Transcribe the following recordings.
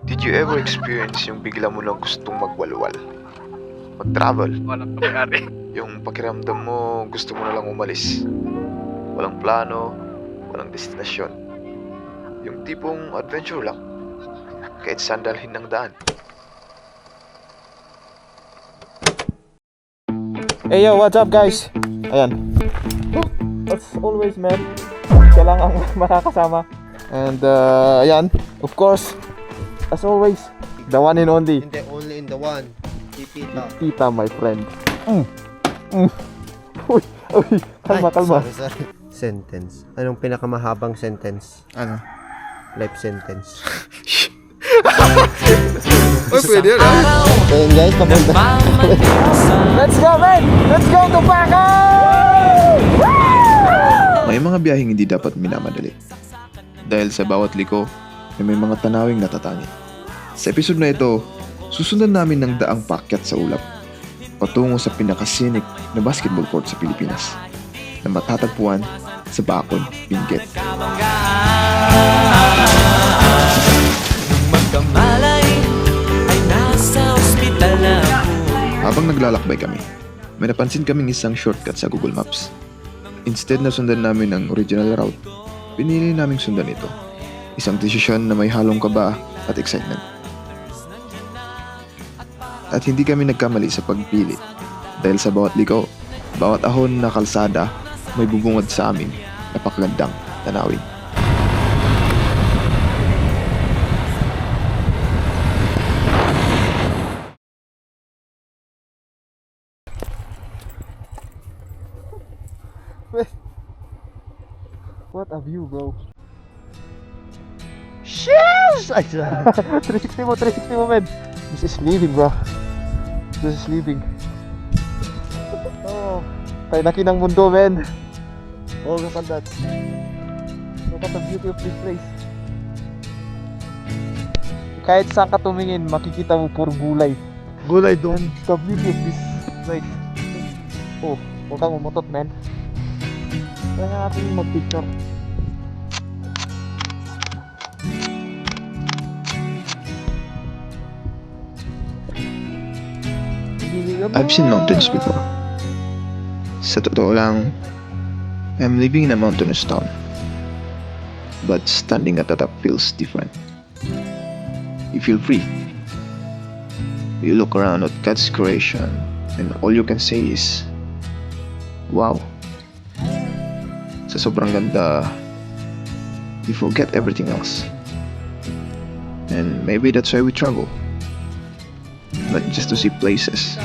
Did you ever experience yung bigla mo lang gustong magwalwal? Mag-travel? Walang kamayari. Yung pakiramdam mo gusto mo na lang umalis. Walang plano, walang destinasyon. Yung tipong adventure lang. Kahit saan dalhin ng daan. Hey yo, what's up guys? Ayan. As always man, kailangan makakasama. And ayan, of course, as always, the one and only Hindi, only in the one. Tita. Tita, my friend. Uy, kalma, kalma. Sorry. Sentence. Anong pinakamahabang sentence? Ano? Life sentence. Uy, pwede yun ah. So yun guys, papunta. Let's go man! Let's go to Paco! May mga biyaheng hindi dapat minamadali. Dahil sa bawat liko, ay may mga tanawing natatangi. Sa episode na ito, susundan namin ng daang paakyat sa ulap patungo sa pinakasinik na basketball court sa Pilipinas na matatagpuan sa Bacol, Benguet. Magkamalay ay nasa ospital na ako. Habang naglalakbay kami, may napansin kaming isang shortcut sa Google Maps. Instead na sundan namin ang original route, pinili naming sundan ito. Isang desisyon na may halong kaba at excitement. At hindi kami nagkamali sa pagpili dahil sa bawat liko, bawat ahon na kalsada may bubungad sa amin na paklandang tanawin. What a view, bro. Yes! Ay, 360 mo, man. This is living, bro. This is living. Oh, tayo na kinang mundo, man. Oh, look at that. Look at the beauty of this place. Kahit saan ka tumingin, makikita mo puro gulay. Gulay doon. And the beauty of this place. Oh, huwag kang umutot, man. Kaya nga natin mag-picture. I've seen mountains before. Sa totoo lang, I'm living in a mountainous town. But standing at the top feels different. You feel free. You look around at God's creation and all you can say is, wow. Sa sobrang ganda, you forget everything else. And maybe that's why we travel. Not just to see places,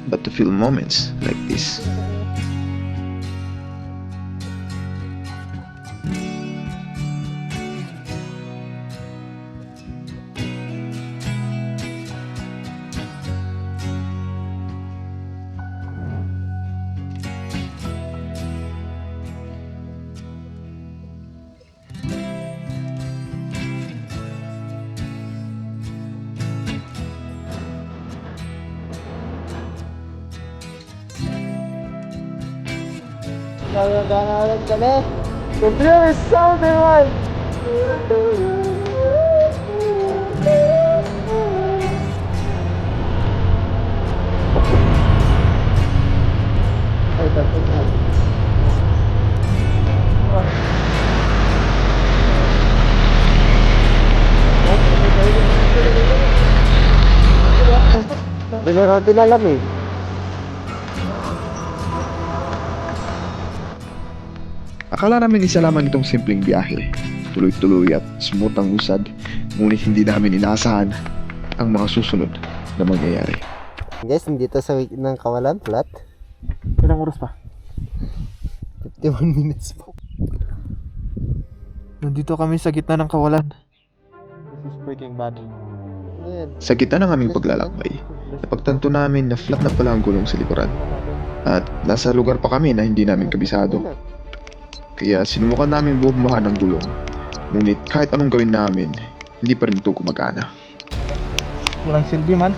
but to feel moments like this. Nagagalan kami. The view is so divine. Ay, tapos na. Hindi na natin alam eh. Akala namin isa lamang itong simpleng biyahe. Tuloy-tuloy at smooth ang usad, ngunit hindi namin inaasahan ang mga susunod na mangyayari. Guys, nandito sa week ng Kawalan, flat. Ilang oras pa? 51 minutes po. Nandito kami sa gitna ng kawalan. This is freaking bad. Ayan. Sa gitna ng aming paglalakbay, napagtanto namin na flat na pala ang gulong sa likuran. At nasa lugar pa kami na hindi namin kabisado. Kaya sinubukan namin bumuhan ng gulong. Ngunit kahit anong gawin namin, hindi pa rin ito gumagana. Walang silbi man.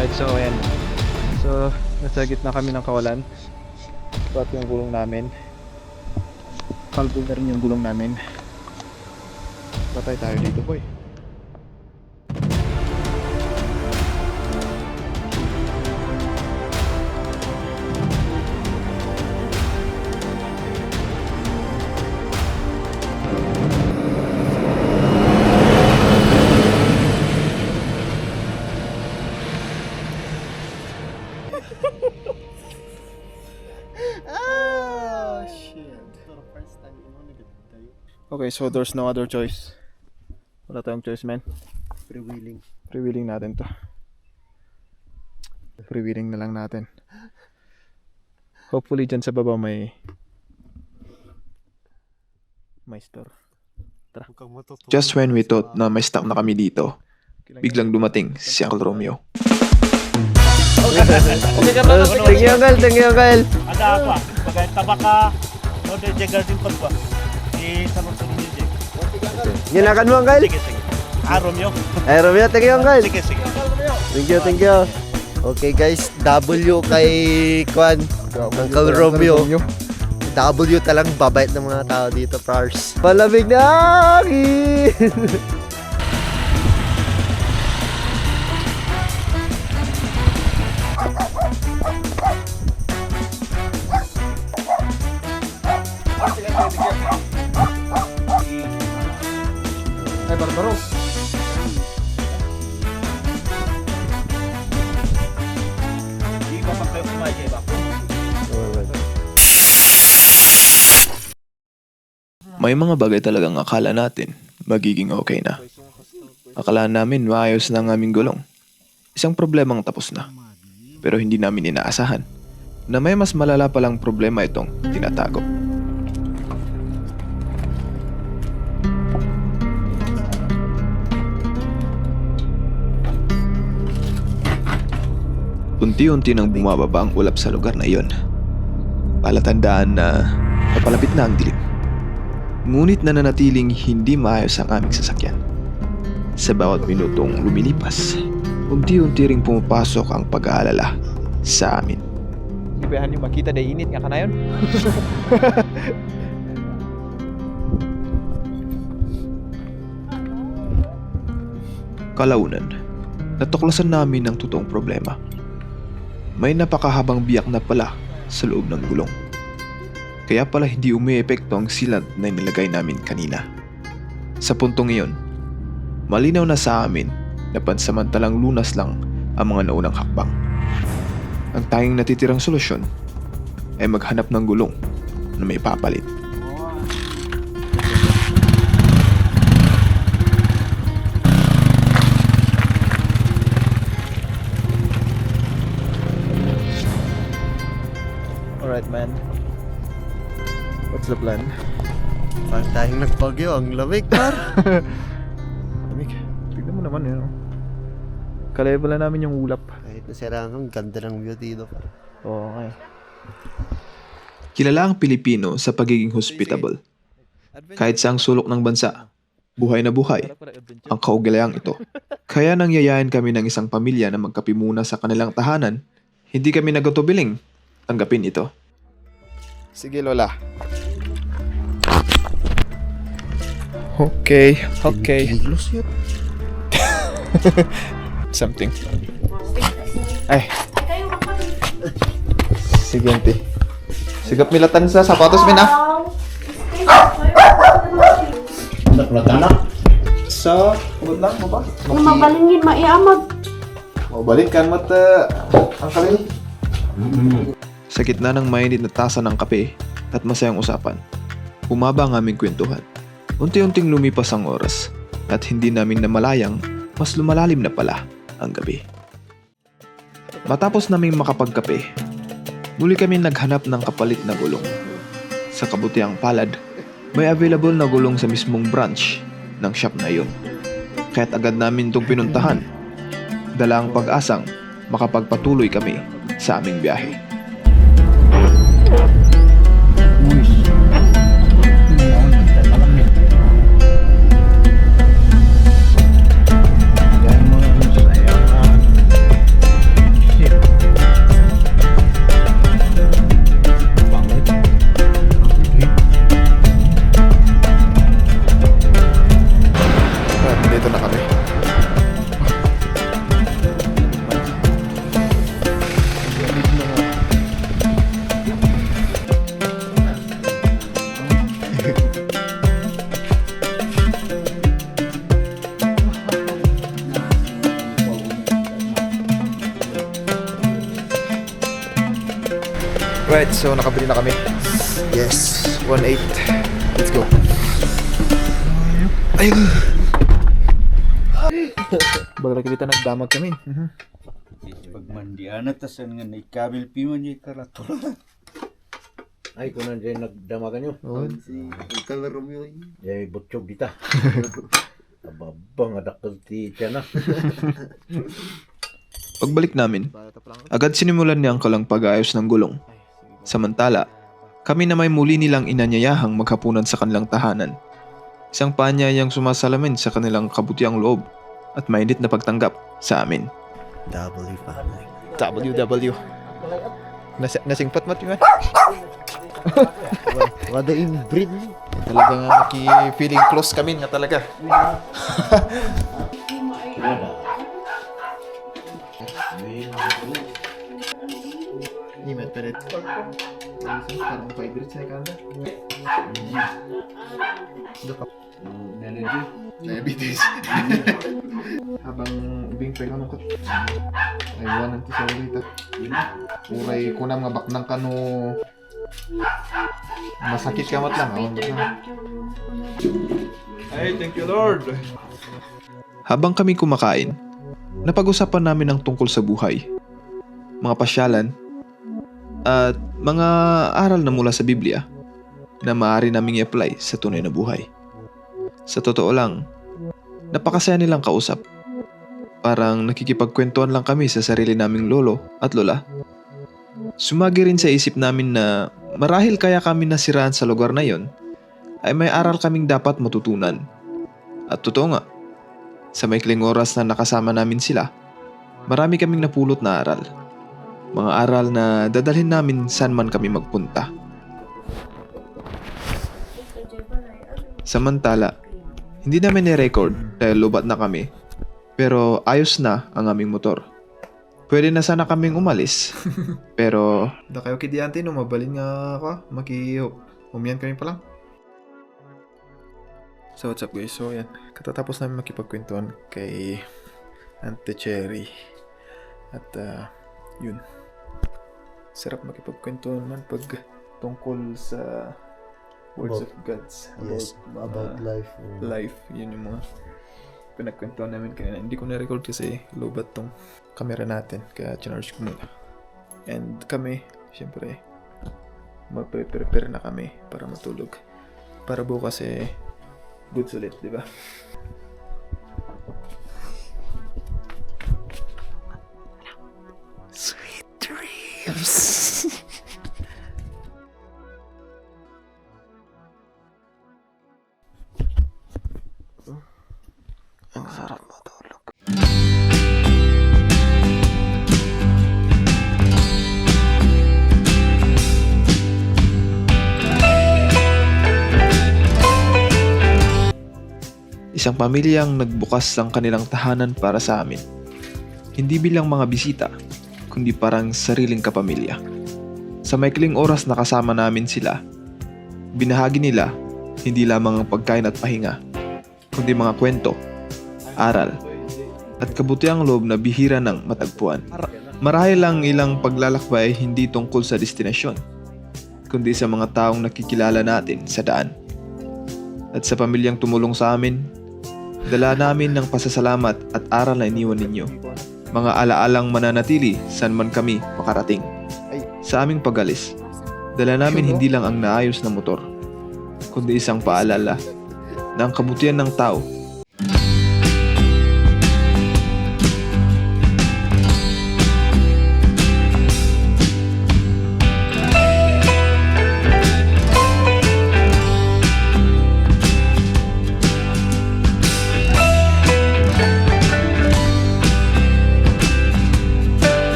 Right, so ayan. So, nasa gitna kami ng kawalan. At yung gulong namin. Kalbo na rin yung gulong namin. Patay tayo dito, boy. Okay, so there's no other choice. Wala tayong choice, man. Freewheeling. Freewheeling natin to. Freewheeling na lang natin. Hopefully dyan sa baba may store. Just when we thought na may stop na kami dito, biglang dumating si Uncle Romeo. Thank you, Uncle. Thank you, Uncle. Ada apa? Sebagai tabaka, no de jaga simpan ba? Di sama-sama ni je. Ginakan mo, Uncle? Sige, sige. Romeo. Ay, Romeo. Thank you, Uncle. Sige, sige. Thank you, thank you. Okay, guys. W kay Kwan. Uncle Romeo. W talang babait ng mga tao dito, Prars. Malamig na hangin! Ay, Barbaro. Di ba pa kayo kumain ba? May mga bagay talagang akala natin magiging okay na. Akala namin maayos na ang aming gulong. Isang problemang tapos na. Pero hindi namin inaasahan na may mas malala palang problema itong tinatago. Unti-unti nang bumababa ang ulap sa lugar na iyon. Palatandaan na napalapit na ang dilim. Ngunit nananatiling hindi maayos ang aming sasakyan. Sa bawat minutong lumilipas, unti-unti ring pumapasok ang pag-aalala sa amin. Hindi ba yan yung makita na init nga ka na yun? Kalaunan, natuklasan namin ang totoong problema. May napakahabang biyak na pala sa loob ng gulong. Kaya pala hindi umiepekto ang sealant na nilagay namin kanina. Sa puntong iyon, malinaw na sa amin na pansamantalang lunas lang ang mga naunang hakbang. Ang tanging natitirang solusyon ay maghanap ng gulong na may papalit. Alright, man. What's the plan? Parang tayong nagpagyo. Ang lamig, par. Lamig. Tignan mo naman yun. Ka-level na namin yung ulap. Kahit nasiraan kang ganda ng view dito, par. Oo, okay. Kilala ang Pilipino sa pagiging hospitable. Kahit sa ang sulok ng bansa, buhay na buhay ang kaugalayang ito. Kaya nangyayain kami ng isang pamilya na magkape muna sa kanilang tahanan, hindi kami nagatubiling tanggapin ito. Sige, Lola. Okay, okay. Something. Ay. Sige, auntie. Sigap milatan sa sapatos, min, ah. So, good luck mo ba? Kung mabalingin, maiamag. Mabalik kan mo ang kalin. Sa gitna ng mainit na tasa ng kape at masayang usapan, humaba ang aming kwentuhan. Unti-unting lumipas ang oras at hindi namin namalayang mas lumalalim na pala ang gabi. Matapos naming makapagkape, muli kami naghanap ng kapalit na gulong. Sa kabutiang palad, may available na gulong sa mismong branch ng shop na iyon. Kaya't agad namin itong pinuntahan. Dala ang pag-asang makapagpatuloy kami sa aming biyahe. Right, so nakabili na kami. Yes, 1.8. Let's go. Ayun. Bagla kita nagdamag kami. Pagmandian at tasan nga naikabil piman niya karatura. Ay, kung nandiyan nagdamagan nyo. Oo. Kalaro mo yun. Yay, butchog dita. Ababang adakal ti tiyan na. Pagbalik namin, agad sinimulan ni Uncle ang pag-ayos ng gulong. Samantala, kami na may muli nilang inanyayahang maghapunan sa kanilang tahanan. Isang paanyayang sumasalamin sa kanilang kabutiang loob at mainit na pagtanggap sa amin. W family. WW. Nasingpat mo yun. Wada inbreed mo. Talaga nga maki-feeling close kami nga talaga. Imat pa rin. Parang vibrate sa kanda. Diabetes. Habang ubing pa ikaw nungkot. Aywan nanti sa ulita. Uray ko na mga baknang kano. Masakit kamat lang. Ay, thank you Lord. Habang kami kumakain, napag-usapan namin ang tungkol sa buhay, mga pasyalan, at mga aral na mula sa Biblia na maaari naming i-apply sa tunay na buhay. Sa totoo lang, napakasaya nilang kausap. Parang nakikipagkwentuhan lang kami sa sarili naming lolo at lola. Sumagi rin sa isip namin na marahil kaya kami nasiraan sa lugar na yon ay may aral kaming dapat matutunan. At totoo nga, sa maikling oras na nakasama namin sila, marami kaming napulot na aral. Mga aral na dadalhin namin saan man kami magpunta. Samantala, hindi namin ni-record dahil lubat na kami, pero ayos na ang aming motor. Pwede na sana kaming umalis, pero Da kayo kidiante no, mabalin nga ka. Umiyan kami pa lang. So what's up guys? So yan, katatapos namin makipagkwentuhan kay Auntie Cherry. At yun, sarap makipagkwentuhan man pag tungkol sa words of Gods. Yes, about life. Life, yun yung mga pinagkwentuhan namin kanina. Hindi ko na-record kasi lobat tong camera natin, kaya chinarge ko muna. And kami, syempre, magpe-prepare na kami para matulog. Para bukas goods ulit, di ba? Sweet dreams. Ang sarap matulog. isang pamilyang nagbukas ng kanilang tahanan para sa amin. Hindi bilang mga bisita, kundi parang sariling kapamilya. Sa maikling oras na kasama namin sila, binahagi nila hindi lamang ang pagkain at pahinga, kundi mga kwento, aral, at kabutiang loob na bihira ng matagpuan. Marahil lang ilang paglalakbay hindi tungkol sa destinasyon, kundi sa mga taong nakikilala natin sa daan. At sa pamilyang tumulong sa amin, dala namin ng pasasalamat at aral na iniwan ninyo. Mga alaalang mananatili saan man kami makarating. Sa aming pag-alis, dala namin hindi lang ang naayos na motor, kundi isang paalala na ang kabutihan ng tao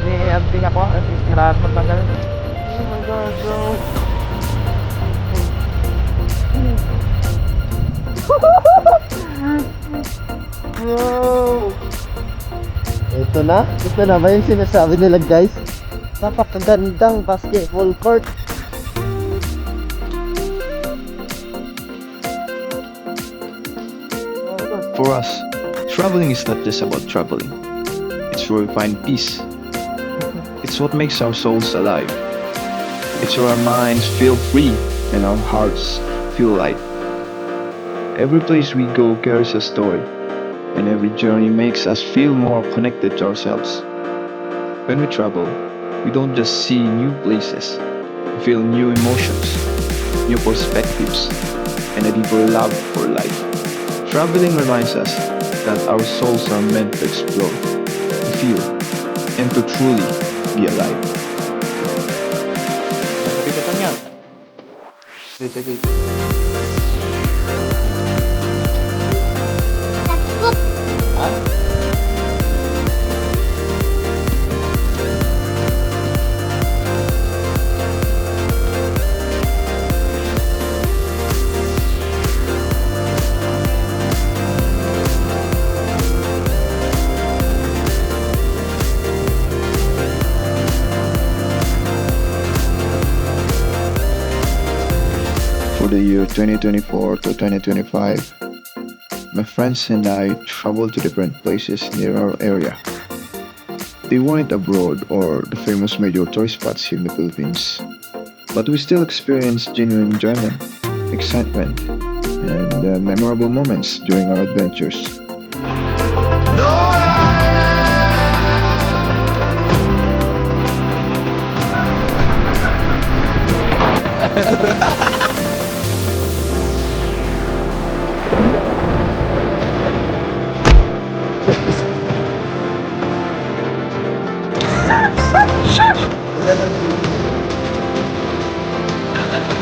Ni-anting ako. Kailangan mo tanggalin. Oh my God, bro. Bro. Ito na ba yung sinasabi nila guys? Napakagandang basketball court. For us, traveling is not just about traveling. It's where we find peace. It's what makes our souls alive. It's where our minds feel free and our hearts feel light. Every place we go carries a story, and every journey makes us feel more connected to ourselves. When we travel, we don't just see new places, we feel new emotions, new perspectives, and a deeper love for life. Traveling reminds us that our souls are meant to explore, to feel, and to truly be alive. Bigotan yan. For the year 2024 to 2025, my friends and I traveled to different places near our area. They weren't abroad or the famous major tourist spots here in the Philippines, but we still experienced genuine enjoyment, excitement, and memorable moments during our adventures.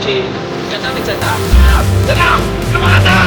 Kasi, kasama sa taas. Tara! Tara!